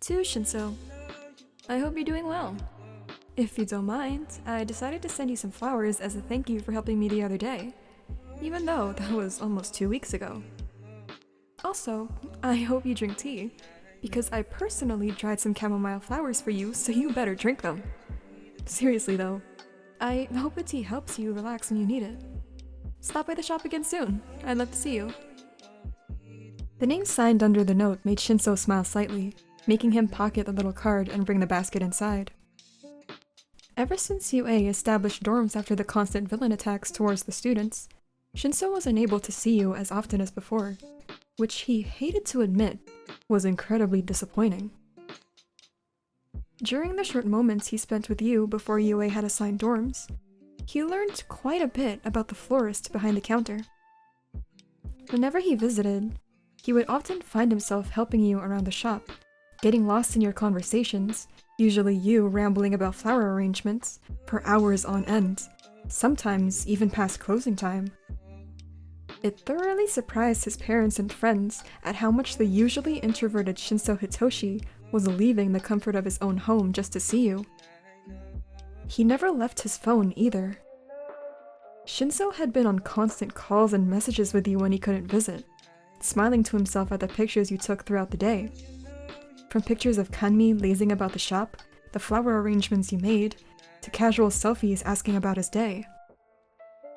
To Shinsou, I hope you're doing well. If you don't mind, I decided to send you some flowers as a thank you for helping me the other day, even though that was almost 2 weeks ago. Also, I hope you drink tea, because I personally dried some chamomile flowers for you, so you better drink them. Seriously though, I hope the tea helps you relax when you need it. Stop by the shop again soon. I'd love to see you. The name signed under the note made Shinsou smile slightly, making him pocket the little card and bring the basket inside. Ever since UA established dorms after the constant villain attacks towards the students, Shinsou was unable to see you as often as before, which he hated to admit was incredibly disappointing. During the short moments he spent with you before UA had assigned dorms, he learned quite a bit about the florist behind the counter. Whenever he visited, he would often find himself helping you around the shop, getting lost in your conversations, usually you rambling about flower arrangements, for hours on end, sometimes even past closing time. It thoroughly surprised his parents and friends at how much the usually introverted Shinsou Hitoshi was leaving the comfort of his own home just to see you. He never left his phone either. Shinsou had been on constant calls and messages with you when he couldn't visit, smiling to himself at the pictures you took throughout the day. From pictures of Kanmi lazing about the shop, the flower arrangements you made, to casual selfies asking about his day.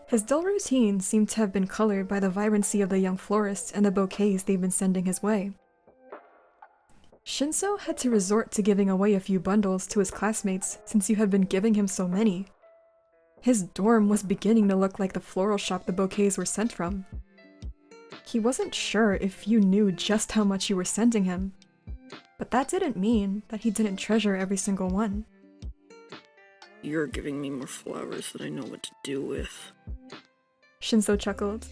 His dull routine seemed to have been colored by the vibrancy of the young florists and the bouquets they've been sending his way. Shinsou had to resort to giving away a few bundles to his classmates since you had been giving him so many. His dorm was beginning to look like the floral shop the bouquets were sent from. He wasn't sure if you knew just how much you were sending him, but that didn't mean that he didn't treasure every single one. You're giving me more flowers than I know what to do with. Shinsou chuckled.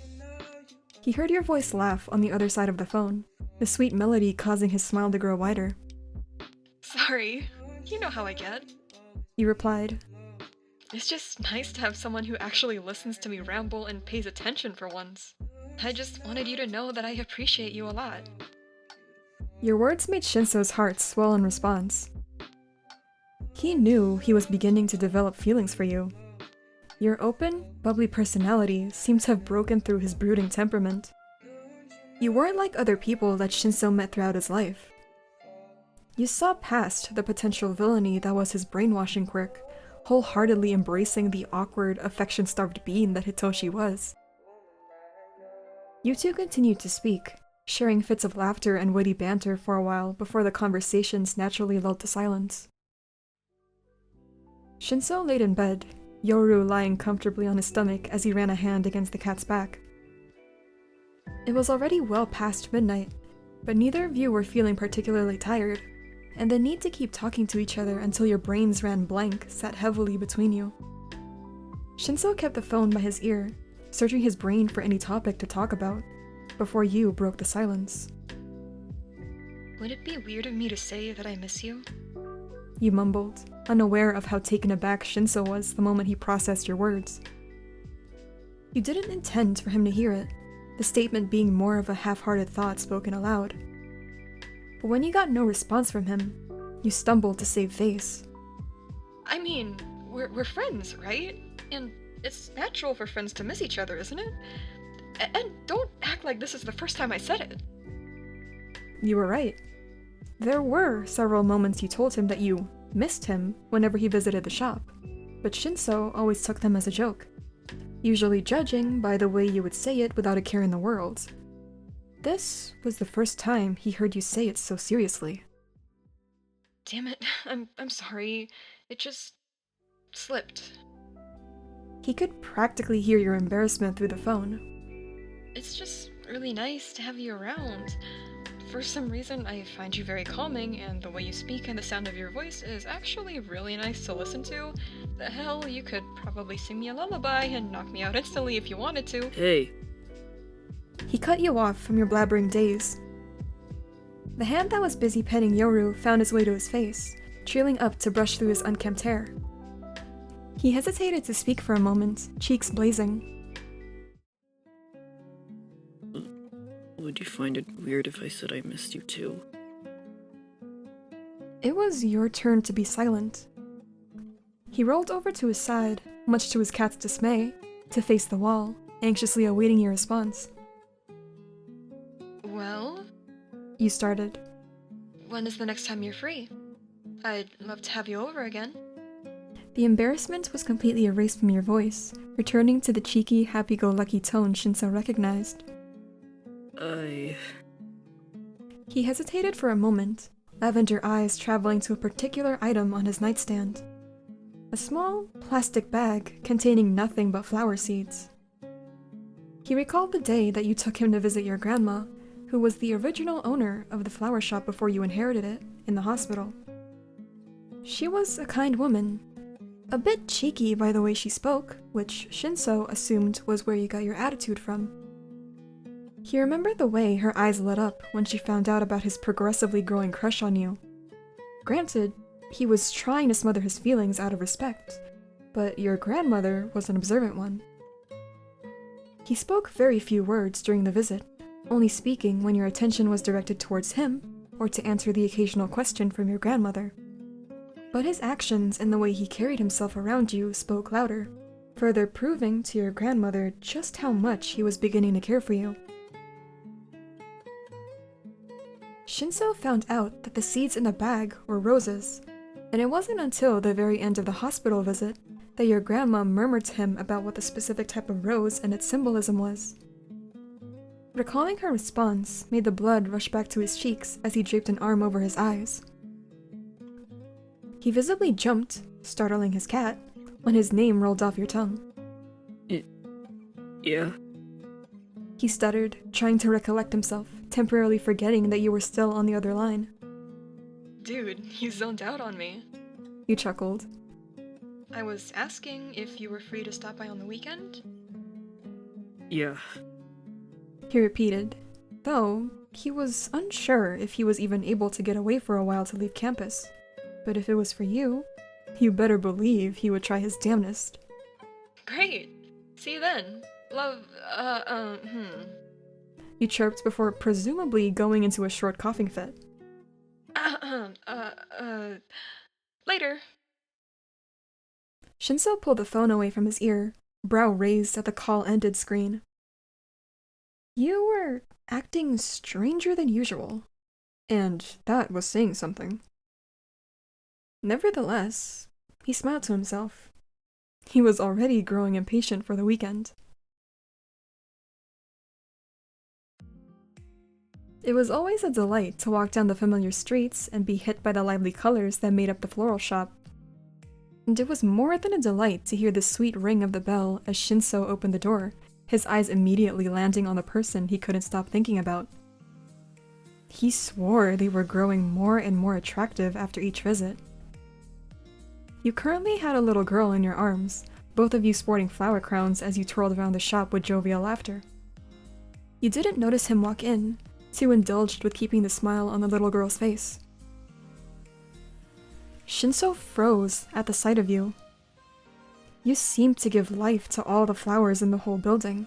He heard your voice laugh on the other side of the phone, the sweet melody causing his smile to grow wider. Sorry, you know how I get. You replied. It's just nice to have someone who actually listens to me ramble and pays attention for once. I just wanted you to know that I appreciate you a lot. Your words made Shinsou's heart swell in response. He knew he was beginning to develop feelings for you. Your open, bubbly personality seemed to have broken through his brooding temperament. You weren't like other people that Shinsou met throughout his life. You saw past the potential villainy that was his brainwashing quirk, wholeheartedly embracing the awkward, affection-starved being that Hitoshi was. You two continued to speak, sharing fits of laughter and witty banter for a while before the conversations naturally lulled to silence. Shinsou laid in bed, Yoru lying comfortably on his stomach as he ran a hand against the cat's back. It was already well past midnight, but neither of you were feeling particularly tired, and the need to keep talking to each other until your brains ran blank sat heavily between you. Shinsou kept the phone by his ear, searching his brain for any topic to talk about, before you broke the silence. Would it be weird of me to say that I miss you? You mumbled, unaware of how taken aback Shinsou was the moment he processed your words. You didn't intend for him to hear it, the statement being more of a half-hearted thought spoken aloud. But when you got no response from him, you stumbled to save face. I mean, we're friends, right? And it's natural for friends to miss each other, isn't it? And don't act like this is the first time I said it. You were right. There were several moments you told him that you missed him whenever he visited the shop, but Shinsou always took them as a joke, usually judging by the way you would say it without a care in the world. This was the first time he heard you say it so seriously. Damn it, I'm sorry. It just slipped. He could practically hear your embarrassment through the phone. It's just really nice to have you around. For some reason, I find you very calming, and the way you speak and the sound of your voice is actually really nice to listen to. The hell, you could probably sing me a lullaby and knock me out instantly if you wanted to. Hey. He cut you off from your blabbering days. The hand that was busy petting Yoru found its way to his face, trailing up to brush through his unkempt hair. He hesitated to speak for a moment, cheeks blazing. Would you find it weird if I said I missed you too? It was your turn to be silent. He rolled over to his side, much to his cat's dismay, to face the wall, anxiously awaiting your response. Well? You started. When is the next time you're free? I'd love to have you over again. The embarrassment was completely erased from your voice, returning to the cheeky, happy-go-lucky tone Shinsou recognized. He hesitated for a moment, lavender eyes traveling to a particular item on his nightstand. A small, plastic bag containing nothing but flower seeds. He recalled the day that you took him to visit your grandma, who was the original owner of the flower shop before you inherited it, in the hospital. She was a kind woman. A bit cheeky by the way she spoke, which Shinsou assumed was where you got your attitude from. He remembered the way her eyes lit up when she found out about his progressively growing crush on you. Granted, he was trying to smother his feelings out of respect, but your grandmother was an observant one. He spoke very few words during the visit, only speaking when your attention was directed towards him or to answer the occasional question from your grandmother. But his actions and the way he carried himself around you spoke louder, further proving to your grandmother just how much he was beginning to care for you. Shinsou found out that the seeds in the bag were roses, and it wasn't until the very end of the hospital visit that your grandma murmured to him about what the specific type of rose and its symbolism was. Recalling her response made the blood rush back to his cheeks as he draped an arm over his eyes. He visibly jumped, startling his cat, when his name rolled off your tongue. Yeah. He stuttered, trying to recollect himself, temporarily forgetting that you were still on the other line. Dude, you zoned out on me. You chuckled. I was asking if you were free to stop by on the weekend? Yeah. He repeated, though he was unsure if he was even able to get away for a while to leave campus. But if it was for you, you better believe he would try his damnedest. Great! See you then. Love, You chirped before presumably going into a short coughing fit. Later. Shinsou pulled the phone away from his ear, brow raised at the call-ended screen. You were acting stranger than usual, and that was saying something. Nevertheless, he smiled to himself. He was already growing impatient for the weekend. It was always a delight to walk down the familiar streets and be hit by the lively colors that made up the floral shop. And it was more than a delight to hear the sweet ring of the bell as Shinsou opened the door, his eyes immediately landing on the person he couldn't stop thinking about. He swore they were growing more and more attractive after each visit. You currently had a little girl in your arms, both of you sporting flower crowns as you twirled around the shop with jovial laughter. You didn't notice him walk in, too indulged with keeping the smile on the little girl's face. Shinsou froze at the sight of you. You seemed to give life to all the flowers in the whole building.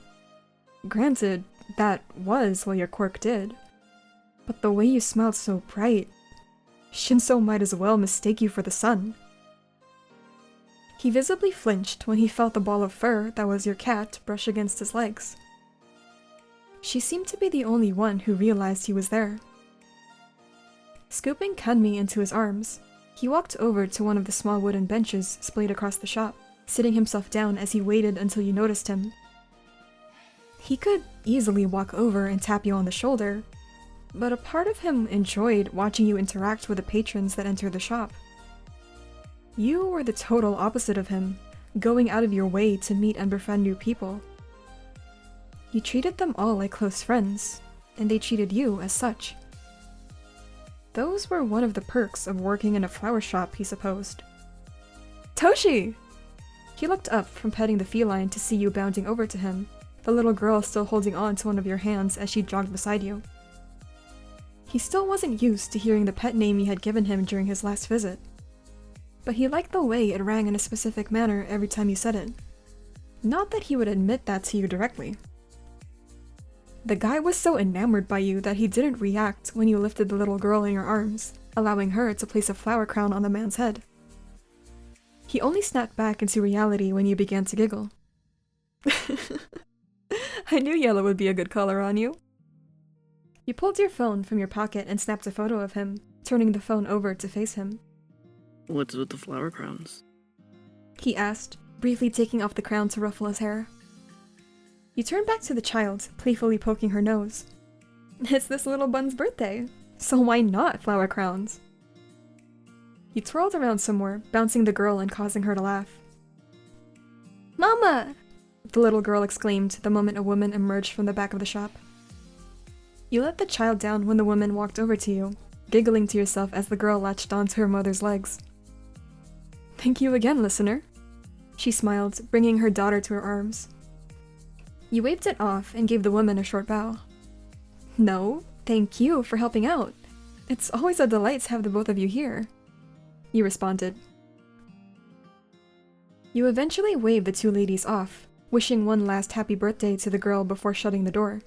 Granted, that was what your quirk did, but the way you smiled so bright, Shinsou might as well mistake you for the sun. He visibly flinched when he felt the ball of fur that was your cat brush against his legs. She seemed to be the only one who realized he was there. Scooping Kanmi into his arms, he walked over to one of the small wooden benches splayed across the shop, sitting himself down as he waited until you noticed him. He could easily walk over and tap you on the shoulder, but a part of him enjoyed watching you interact with the patrons that entered the shop. You were the total opposite of him, going out of your way to meet and befriend new people. You treated them all like close friends, and they treated you as such. Those were one of the perks of working in a flower shop, he supposed. Toshi! He looked up from petting the feline to see you bounding over to him, the little girl still holding on to one of your hands as she jogged beside you. He still wasn't used to hearing the pet name you had given him during his last visit, but he liked the way it rang in a specific manner every time you said it. Not that he would admit that to you directly. The guy was so enamored by you that he didn't react when you lifted the little girl in your arms, allowing her to place a flower crown on the man's head. He only snapped back into reality when you began to giggle. I knew yellow would be a good color on you. You pulled your phone from your pocket and snapped a photo of him, turning the phone over to face him. What's with the flower crowns? He asked, briefly taking off the crown to ruffle his hair. You turned back to the child, playfully poking her nose. It's this little bun's birthday, so why not flower crowns? You twirled around some more, bouncing the girl and causing her to laugh. Mama! The little girl exclaimed the moment a woman emerged from the back of the shop. You let the child down when the woman walked over to you, giggling to yourself as the girl latched onto her mother's legs. Thank you again, listener. She smiled, bringing her daughter to her arms. You waved it off and gave the woman a short bow. No, thank you for helping out. It's always a delight to have the both of you here. You responded. You eventually waved the two ladies off, wishing one last happy birthday to the girl before shutting the door.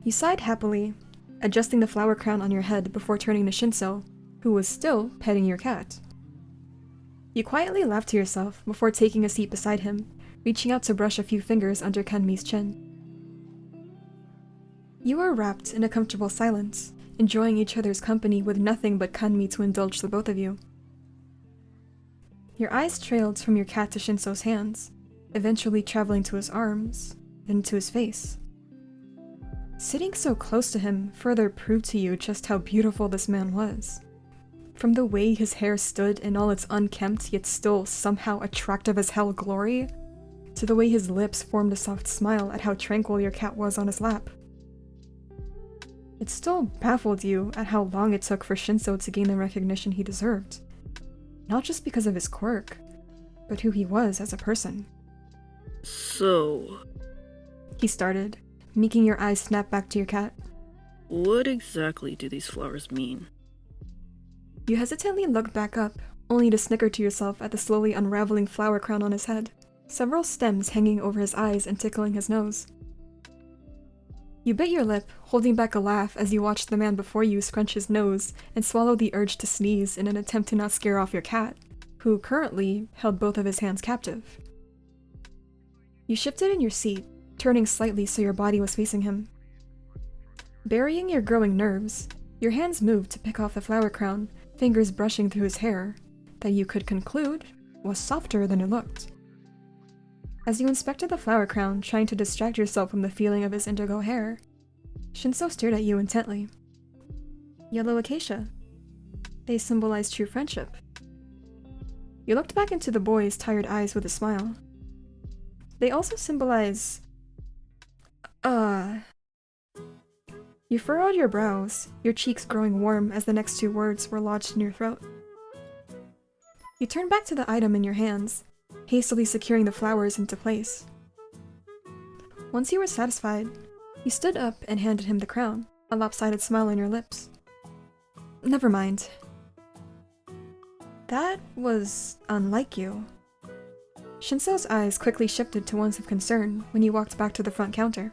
You sighed happily, adjusting the flower crown on your head before turning to Shinsou, who was still petting your cat. You quietly laughed to yourself before taking a seat beside him, reaching out to brush a few fingers under Kanmi's chin. You were wrapped in a comfortable silence, enjoying each other's company with nothing but Kanmi to indulge the both of you. Your eyes trailed from your cat to Shinsou's hands, eventually traveling to his arms, then to his face. Sitting so close to him further proved to you just how beautiful this man was. From the way his hair stood in all its unkempt yet still somehow attractive as hell glory, to the way his lips formed a soft smile at how tranquil your cat was on his lap. It still baffled you at how long it took for Shinsou to gain the recognition he deserved. Not just because of his quirk, but who he was as a person. So... He started, making your eyes snap back to your cat. What exactly do these flowers mean? You hesitantly looked back up, only to snicker to yourself at the slowly unraveling flower crown on his head, several stems hanging over his eyes and tickling his nose. You bit your lip, holding back a laugh as you watched the man before you scrunch his nose and swallow the urge to sneeze in an attempt to not scare off your cat, who currently held both of his hands captive. You shifted in your seat, turning slightly so your body was facing him. Burying your growing nerves, your hands moved to pick off the flower crown, fingers brushing through his hair, that you could conclude was softer than it looked. As you inspected the flower crown, trying to distract yourself from the feeling of his indigo hair, Shinsou stared at you intently. Yellow acacia. They symbolize true friendship. You looked back into the boy's tired eyes with a smile. They also symbolize... You furrowed your brows, your cheeks growing warm as the next two words were lodged in your throat. You turned back to the item in your hands, hastily securing the flowers into place. Once you were satisfied, you stood up and handed him the crown, a lopsided smile on your lips. Never mind. That was unlike you. Shinsou's eyes quickly shifted to ones of concern when you walked back to the front counter.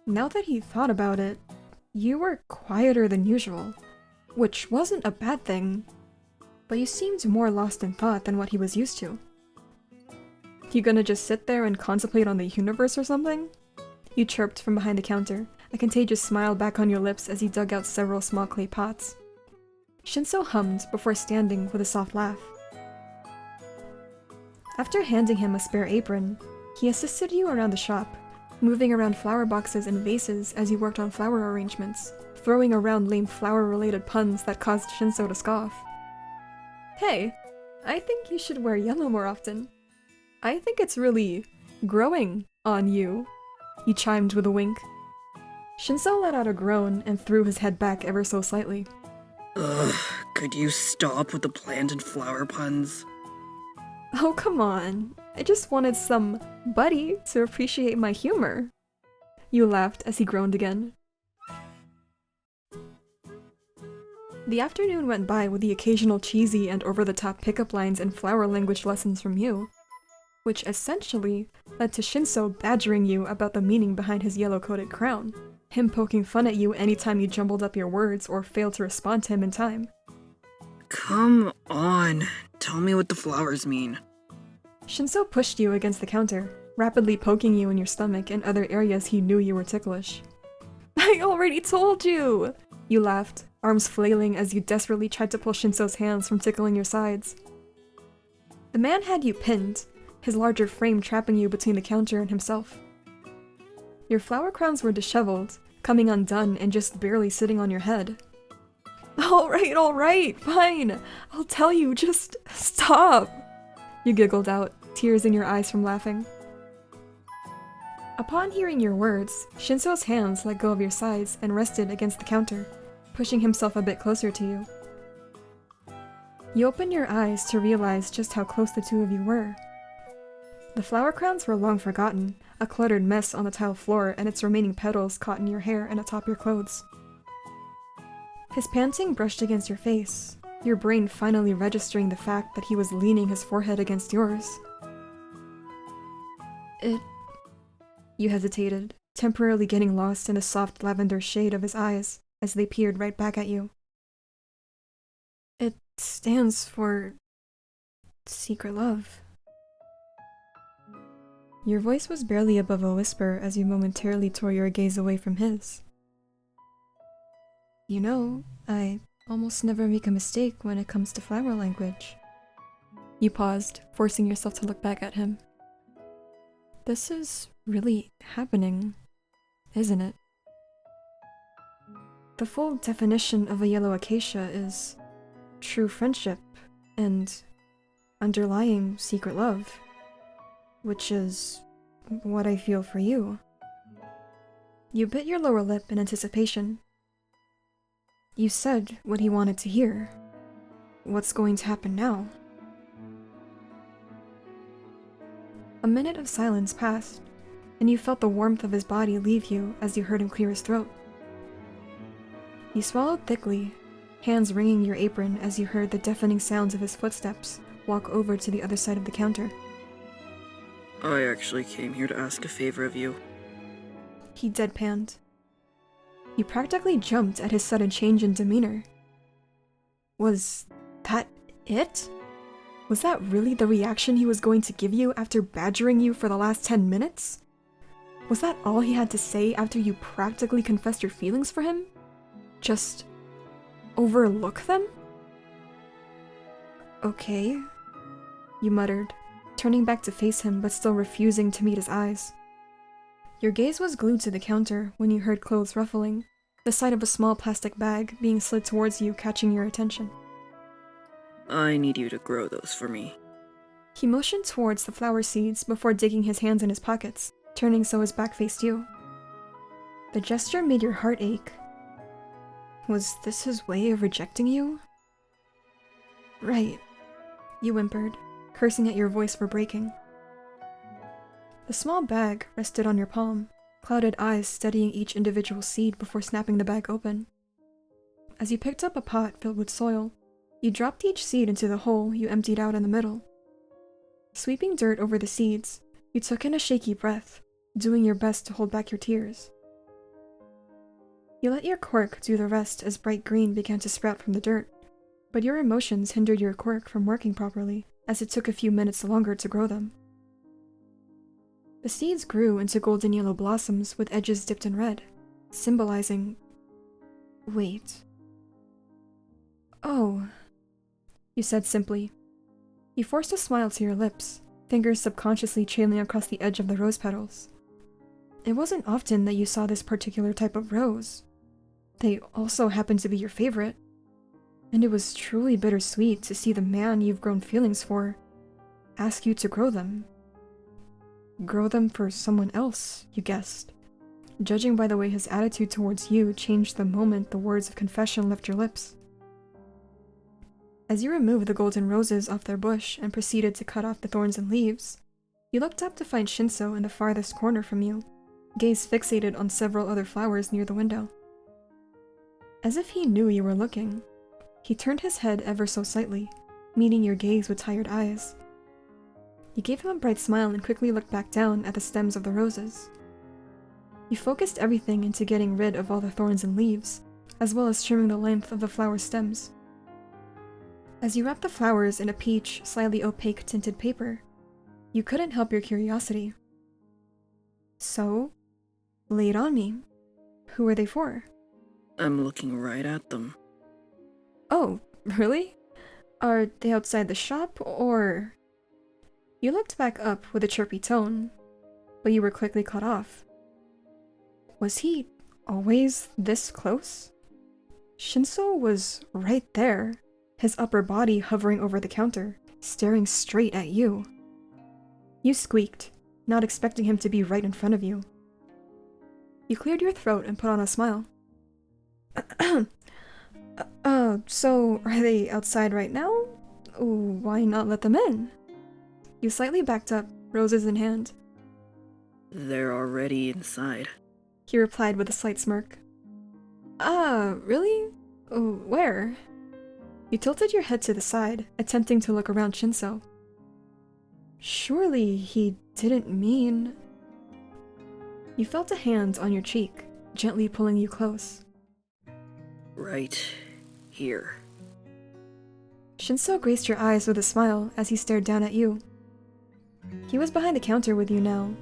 Now that he thought about it, you were quieter than usual, which wasn't a bad thing, but you seemed more lost in thought than what he was used to. You gonna just sit there and contemplate on the universe or something? You chirped from behind the counter, a contagious smile back on your lips as you dug out several small clay pots. Shinsou hummed before standing with a soft laugh. After handing him a spare apron, he assisted you around the shop, moving around flower boxes and vases as you worked on flower arrangements, throwing around lame flower-related puns that caused Shinsou to scoff. Hey, I think you should wear yellow more often. I think it's really growing on you, he chimed with a wink. Shinsou let out a groan and threw his head back ever so slightly. Ugh, could you stop with the plant and flower puns? Oh, come on. I just wanted some buddy to appreciate my humor. You laughed as he groaned again. The afternoon went by with the occasional cheesy and over-the-top pickup lines and flower language lessons from you, which essentially led to Shinsou badgering you about the meaning behind his yellow-coated crown, him poking fun at you anytime you jumbled up your words or failed to respond to him in time. Come on, tell me what the flowers mean. Shinsou pushed you against the counter, rapidly poking you in your stomach and other areas he knew you were ticklish. I already told you! You laughed, arms flailing as you desperately tried to pull Shinsou's hands from tickling your sides. The man had you pinned, his larger frame trapping you between the counter and himself. Your flower crowns were disheveled, coming undone and just barely sitting on your head. Alright, fine! I'll tell you, just stop! You giggled out, tears in your eyes from laughing. Upon hearing your words, Shinsou's hands let go of your sides and rested against the counter, pushing himself a bit closer to you. You opened your eyes to realize just how close the two of you were. The flower crowns were long forgotten, a cluttered mess on the tile floor and its remaining petals caught in your hair and atop your clothes. His panting brushed against your face, your brain finally registering the fact that he was leaning his forehead against yours. You hesitated, temporarily getting lost in the soft lavender shade of his eyes as they peered right back at you. It stands for secret love. Your voice was barely above a whisper as you momentarily tore your gaze away from his. You know, I almost never make a mistake when it comes to flower language. You paused, forcing yourself to look back at him. This is really happening, isn't it? The full definition of a yellow acacia is true friendship and underlying secret love, which is what I feel for you. You bit your lower lip in anticipation. You said what he wanted to hear. What's going to happen now? A minute of silence passed, and you felt the warmth of his body leave you as you heard him clear his throat. You swallowed thickly, hands wringing your apron as you heard the deafening sounds of his footsteps walk over to the other side of the counter. I actually came here to ask a favor of you. He deadpanned. You practically jumped at his sudden change in demeanor. Was that it? Was that really the reaction he was going to give you after badgering you for the last 10 minutes? Was that all he had to say after you practically confessed your feelings for him? Just overlook them? Okay, you muttered, turning back to face him but still refusing to meet his eyes. Your gaze was glued to the counter when you heard clothes ruffling, the sight of a small plastic bag being slid towards you catching your attention. I need you to grow those for me. He motioned towards the flower seeds before digging his hands in his pockets, turning so his back faced you. The gesture made your heart ache. Was this his way of rejecting you? Right, you whimpered, cursing at your voice for breaking. The small bag rested on your palm, clouded eyes studying each individual seed before snapping the bag open. As you picked up a pot filled with soil, you dropped each seed into the hole you emptied out in the middle. Sweeping dirt over the seeds, you took in a shaky breath, doing your best to hold back your tears. You let your quirk do the rest as bright green began to sprout from the dirt, but your emotions hindered your quirk from working properly, as it took a few minutes longer to grow them. The seeds grew into golden yellow blossoms with edges dipped in red, symbolizing... Wait. Oh, you said simply. You forced a smile to your lips, fingers subconsciously trailing across the edge of the rose petals. It wasn't often that you saw this particular type of rose. They also happened to be your favorite, and it was truly bittersweet to see the man you've grown feelings for ask you to grow them. Grow them for someone else, you guessed, judging by the way his attitude towards you changed the moment the words of confession left your lips. As you removed the golden roses off their bush and proceeded to cut off the thorns and leaves, you looked up to find Shinsou in the farthest corner from you, gaze fixated on several other flowers near the window. As if he knew you were looking, he turned his head ever so slightly, meeting your gaze with tired eyes. You gave him a bright smile and quickly looked back down at the stems of the roses. You focused everything into getting rid of all the thorns and leaves, as well as trimming the length of the flower stems. As you wrapped the flowers in a peach, slightly opaque tinted paper, you couldn't help your curiosity. So, lay it on me. Who are they for? I'm looking right at them. Oh, really? Are they outside the shop, or... You looked back up with a chirpy tone, but you were quickly cut off. Was he always this close? Shinsou was right there, his upper body hovering over the counter, staring straight at you. You squeaked, not expecting him to be right in front of you. You cleared your throat and put on a smile. So are they outside right now? Ooh, why not let them in? You slightly backed up, roses in hand. They're already inside. He replied with a slight smirk. Really? Oh, where? You tilted your head to the side, attempting to look around Shinsou. Surely he didn't mean... You felt a hand on your cheek, gently pulling you close. Right here. Shinsou graced your eyes with a smile as he stared down at you. He was behind the counter with you now.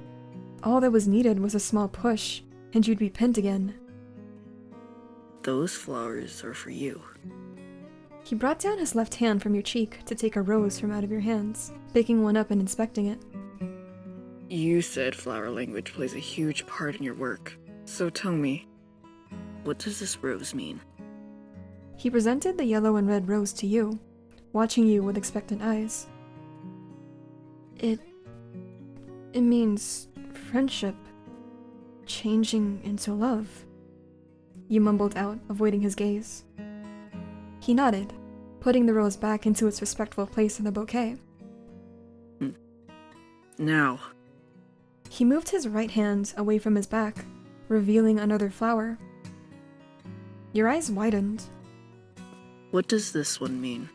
All that was needed was a small push, and you'd be pinned again. Those flowers are for you. He brought down his left hand from your cheek to take a rose from out of your hands, picking one up and inspecting it. You said flower language plays a huge part in your work, so tell me, what does this rose mean? He presented the yellow and red rose to you, watching you with expectant eyes. It means friendship, changing into love. You mumbled out, avoiding his gaze. He nodded, putting the rose back into its respectful place in the bouquet. Now. He moved his right hand away from his back, revealing another flower. Your eyes widened. What does this one mean?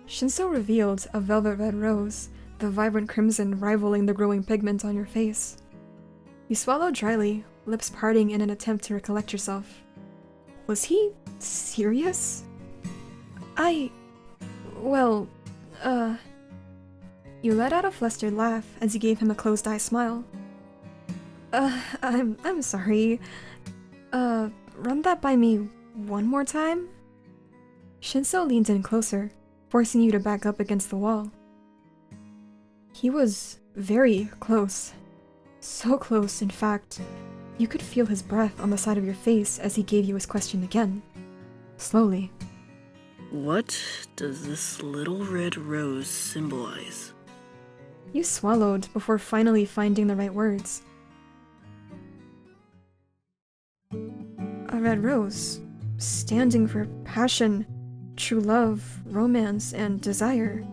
Shinsou revealed a velvet red rose, the vibrant crimson rivaling the growing pigment on your face. You swallowed dryly, lips parting in an attempt to recollect yourself. Was he serious? You let out a flustered laugh as you gave him a closed-eye smile. I'm sorry. Run that by me one more time? Shinsou leaned in closer, forcing you to back up against the wall. He was very close. So close, in fact, you could feel his breath on the side of your face as he gave you his question again. Slowly. What does this little red rose symbolize? You swallowed before finally finding the right words. A red rose, standing for passion, true love, romance, and desire.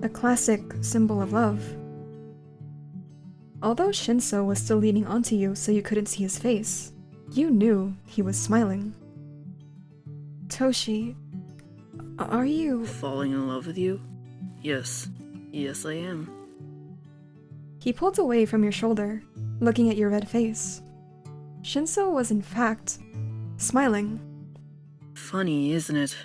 A classic symbol of love. Although Shinsou was still leaning onto you so you couldn't see his face, you knew he was smiling. Toshi, are you... Falling in love with you? Yes. Yes, I am. He pulled away from your shoulder, looking at your red face. Shinsou was in fact smiling. Funny, isn't it?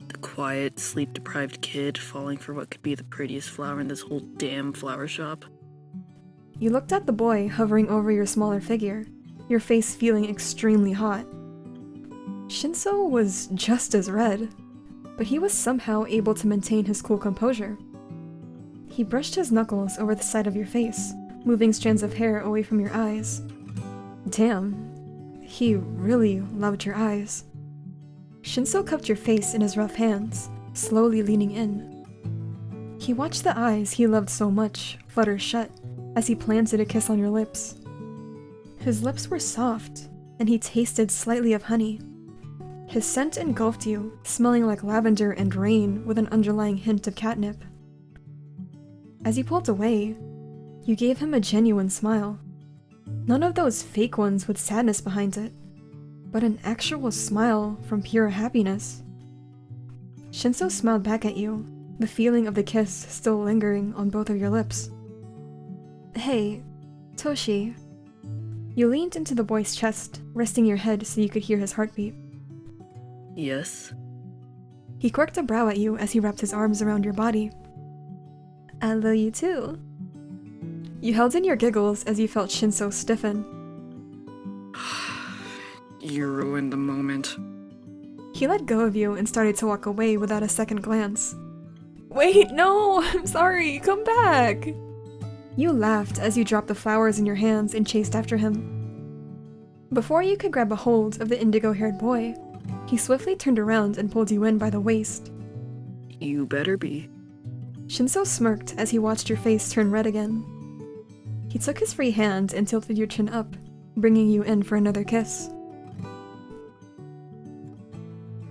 The quiet, sleep-deprived kid falling for what could be the prettiest flower in this whole damn flower shop. You looked at the boy hovering over your smaller figure, your face feeling extremely hot. Shinsou was just as red, but he was somehow able to maintain his cool composure. He brushed his knuckles over the side of your face, moving strands of hair away from your eyes. Damn, he really loved your eyes. Shinsou cupped your face in his rough hands, slowly leaning in. He watched the eyes he loved so much flutter shut as he planted a kiss on your lips. His lips were soft, and he tasted slightly of honey. His scent engulfed you, smelling like lavender and rain with an underlying hint of catnip. As you pulled away, you gave him a genuine smile. None of those fake ones with sadness behind it, but an actual smile from pure happiness. Shinsou smiled back at you, the feeling of the kiss still lingering on both of your lips. Hey, Toshi. You leaned into the boy's chest, resting your head so you could hear his heartbeat. Yes? He quirked a brow at you as he wrapped his arms around your body. I love you too. You held in your giggles as you felt Shinsou stiffen. You ruined the moment. He let go of you and started to walk away without a second glance. Wait, no! I'm sorry! Come back! You laughed as you dropped the flowers in your hands and chased after him. Before you could grab a hold of the indigo-haired boy, he swiftly turned around and pulled you in by the waist. You better be. Shinsou smirked as he watched your face turn red again. He took his free hand and tilted your chin up, bringing you in for another kiss.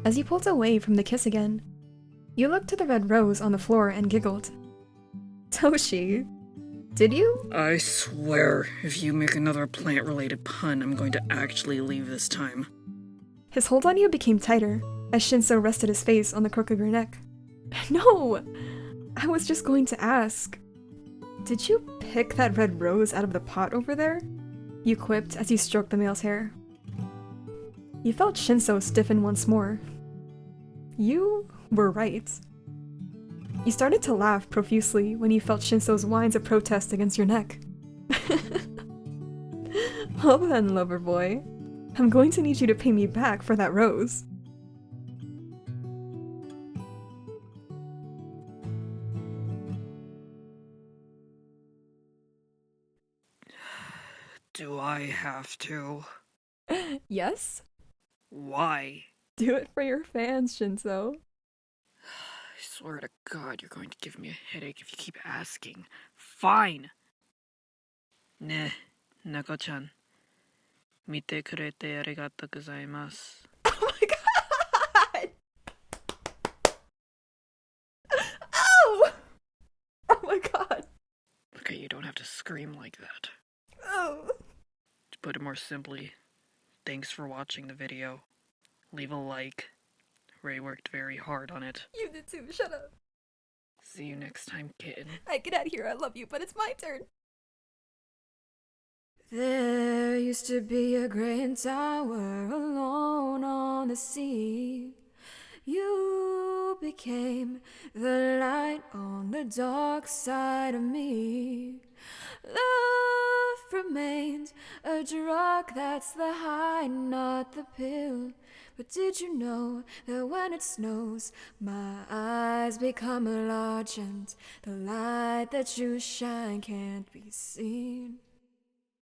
As you pulled away from the kiss again, you looked to the red rose on the floor and giggled. Toshi, did you? I swear, if you make another plant-related pun, I'm going to actually leave this time. His hold on you became tighter as Shinsou rested his face on the crook of your neck. No! I was just going to ask. Did you pick that red rose out of the pot over there? You quipped as you stroked the male's hair. You felt Shinsou stiffen once more. You were right. You started to laugh profusely when you felt Shinsou's whines of protest against your neck. Well then, lover boy. I'm going to need you to pay me back for that rose. Do I have to? Yes? Why? Do it for your fans, Shinsou. I swear to God, you're going to give me a headache if you keep asking. Fine! Ne, Nako-chan. Mite kurete arigatou gozaimasu. Oh my god! Ow! Oh my god! Okay, you don't have to scream like that. Oh. To put it more simply, thanks for watching the video. Leave a like. Ray worked very hard on it. You did too, shut up. See you next time, kitten. I get out of here, I love you, but it's my turn. There used to be a great tower alone on the sea. You became the light on the dark side of me. Love remains a drug, that's the high, not the pill. But did you know that when it snows, my eyes become large and the light that you shine can't be seen?